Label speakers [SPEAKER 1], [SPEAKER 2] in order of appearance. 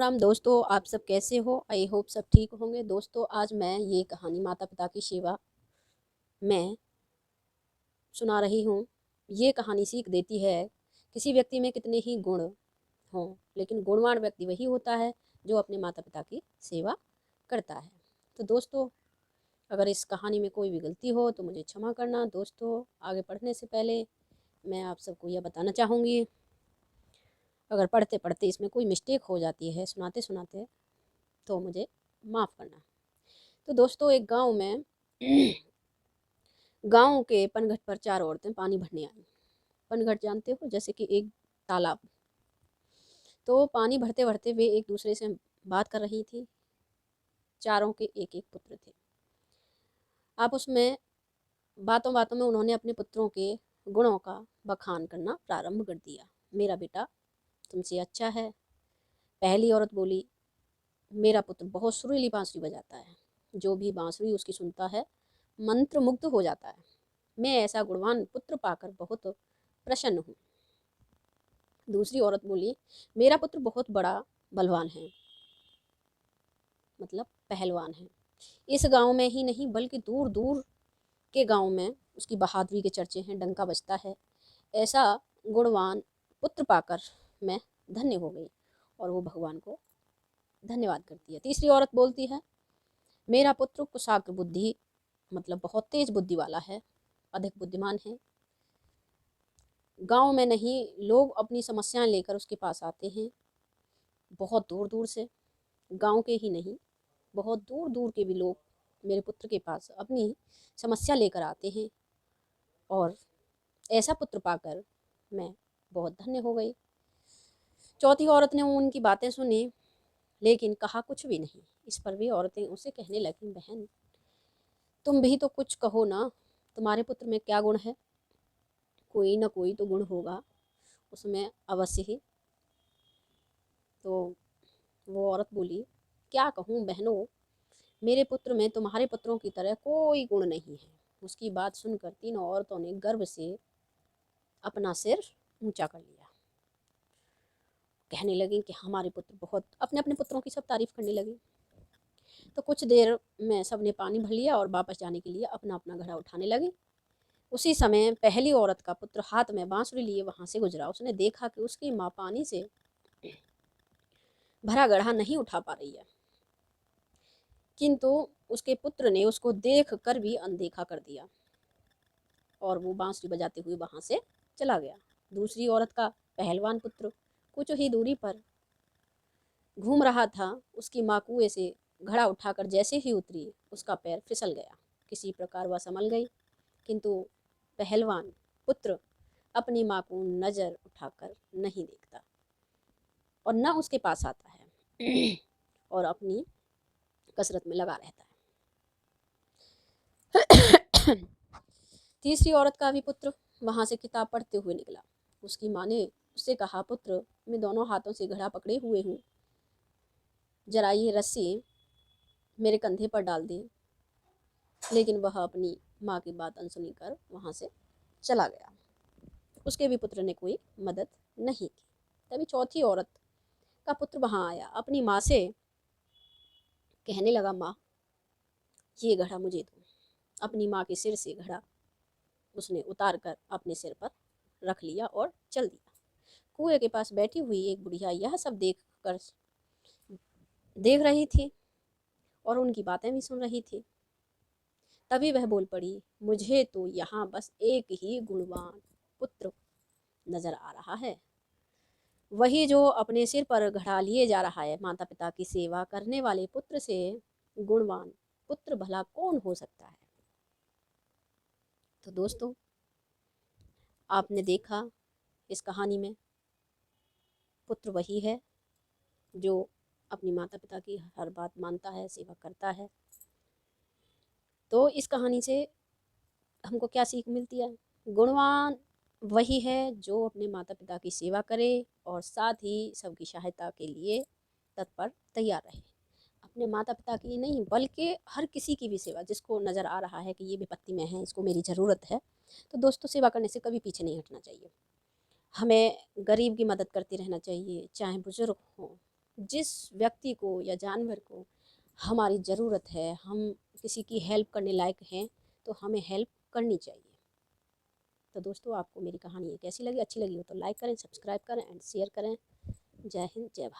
[SPEAKER 1] राम दोस्तों, आप सब कैसे हो? आई होप सब ठीक होंगे। दोस्तों, आज मैं ये कहानी माता पिता की सेवा में सुना रही हूँ। ये कहानी सीख देती है किसी व्यक्ति में कितने ही गुण हों, लेकिन गुणवान व्यक्ति वही होता है जो अपने माता पिता की सेवा करता है। तो दोस्तों, अगर इस कहानी में कोई भी गलती हो तो मुझे क्षमा करना। दोस्तों, आगे पढ़ने से पहले मैं आप सबको यह बताना चाहूँगी, अगर पढ़ते पढ़ते इसमें कोई मिस्टेक हो जाती है सुनाते सुनाते, तो मुझे माफ़ करना। तो दोस्तों, एक गांव में गांव के पनघट पर 4 औरतें पानी भरने आईं। पनघट जानते हो, जैसे कि एक तालाब। तो पानी भरते भरते वे एक दूसरे से बात कर रही थी। चारों के एक एक पुत्र थे। आपस में बातों बातों में उन्होंने अपने पुत्रों के गुणों का बखान करना प्रारंभ कर दिया। मेरा बेटा तुमसे अच्छा है। पहली औरत बोली, मेरा पुत्र बहुत सुरीली बांसुरी बजाता है। जो भी बांसुरी उसकी सुनता है मंत्रमुग्ध हो जाता है। मैं ऐसा गुणवान पुत्र पाकर बहुत प्रसन्न हूँ। दूसरी औरत बोली, मेरा पुत्र बहुत बड़ा बलवान है, मतलब पहलवान है। इस गांव में ही नहीं बल्कि दूर दूर के गांव में उसकी बहादुरी के चर्चे हैं, डंका बजता है। ऐसा गुणवान पुत्र पाकर मैं धन्य हो गई। और वो भगवान को धन्यवाद करती है। तीसरी औरत बोलती है, मेरा पुत्र कुशाग्र बुद्धि, मतलब बहुत तेज बुद्धि वाला है, अधिक बुद्धिमान है। गांव में नहीं, लोग अपनी समस्याएं लेकर उसके पास आते हैं, बहुत दूर दूर से। गांव के ही नहीं, बहुत दूर दूर के भी लोग मेरे पुत्र के पास अपनी समस्या लेकर आते हैं। और ऐसा पुत्र पाकर मैं बहुत धन्य हो गई। चौथी औरत ने उनकी बातें सुनी, लेकिन कहा कुछ भी नहीं। इस पर भी औरतें उसे कहने लगीं, बहन तुम भी तो कुछ कहो ना, तुम्हारे पुत्र में क्या गुण है? कोई ना कोई तो गुण होगा उसमें अवश्य ही। तो वो औरत बोली, क्या कहूँ बहनों, मेरे पुत्र में तुम्हारे पुत्रों की तरह कोई गुण नहीं है। उसकी बात सुनकर तीनों औरतों ने गर्व से अपना सिर ऊंचा कर लिया। कहने लगी कि हमारे पुत्र बहुत, अपने अपने पुत्रों की सब तारीफ करने लगी। तो कुछ देर में सबने पानी भर लिया और वापस जाने के लिए अपना अपना घड़ा उठाने लगे। उसी समय पहली औरत का पुत्र हाथ में बांसुरी लिए वहां से गुजरा। उसने देखा कि उसकी माँ पानी से भरा गड्ढा नहीं उठा पा रही है, किंतु उसके पुत्र ने उसको देख कर भी अनदेखा कर दिया और वो बांसुरी बजाते हुए वहां से चला गया। दूसरी औरत का पहलवान पुत्र कुछ ही दूरी पर घूम रहा था। उसकी माँ कुएं से घड़ा उठाकर जैसे ही उतरी, उसका पैर फिसल गया। किसी प्रकार वह संभल गई, किंतु पहलवान पुत्र अपनी माँ को नजर उठाकर नहीं देखता और न उसके पास आता है और अपनी कसरत में लगा रहता है। तीसरी औरत का भी पुत्र वहां से किताब पढ़ते हुए निकला। उसकी माँ ने उससे कहा, पुत्र मैं दोनों हाथों से घड़ा पकड़े हुए हूँ, जरा ये रस्सी मेरे कंधे पर डाल दे। लेकिन वह अपनी माँ की बात अनसुनी कर वहाँ से चला गया। उसके भी पुत्र ने कोई मदद नहीं की। तभी चौथी औरत का पुत्र वहाँ आया, अपनी माँ से कहने लगा, माँ ये घड़ा मुझे दो। अपनी माँ के सिर से घड़ा उसने उतार कर अपने सिर पर रख लिया और चल दिया। कुएं के पास बैठी हुई एक बुढ़िया यह सब देख रही थी और उनकी बातें भी सुन रही थी। तभी वह बोल पड़ी, मुझे तो यहाँ बस एक ही गुणवान पुत्र नजर आ रहा है, वही जो अपने सिर पर घड़ा लिए जा रहा है। माता पिता की सेवा करने वाले पुत्र से गुणवान पुत्र भला कौन हो सकता है? तो दोस्तों, आपने देखा इस कहानी में पुत्र वही है जो अपनी माता पिता की हर बात मानता है, सेवा करता है। तो इस कहानी से हमको क्या सीख मिलती है? गुणवान वही है जो अपने माता पिता की सेवा करे और साथ ही सबकी सहायता के लिए तत्पर तैयार रहे। अपने माता पिता की नहीं बल्कि हर किसी की भी सेवा, जिसको नज़र आ रहा है कि ये विपत्ति में है, इसको मेरी ज़रूरत है, तो दोस्तों सेवा करने से कभी पीछे नहीं हटना चाहिए। हमें गरीब की मदद करते रहना चाहिए, चाहे बुजुर्ग हों, जिस व्यक्ति को या जानवर को हमारी ज़रूरत है, हम किसी की हेल्प करने लायक हैं, तो हमें हेल्प करनी चाहिए। तो दोस्तों, आपको मेरी कहानी ये कैसी लगी? अच्छी लगी हो तो लाइक करें, सब्सक्राइब करें एंड शेयर करें। जय हिंद, जय भारत।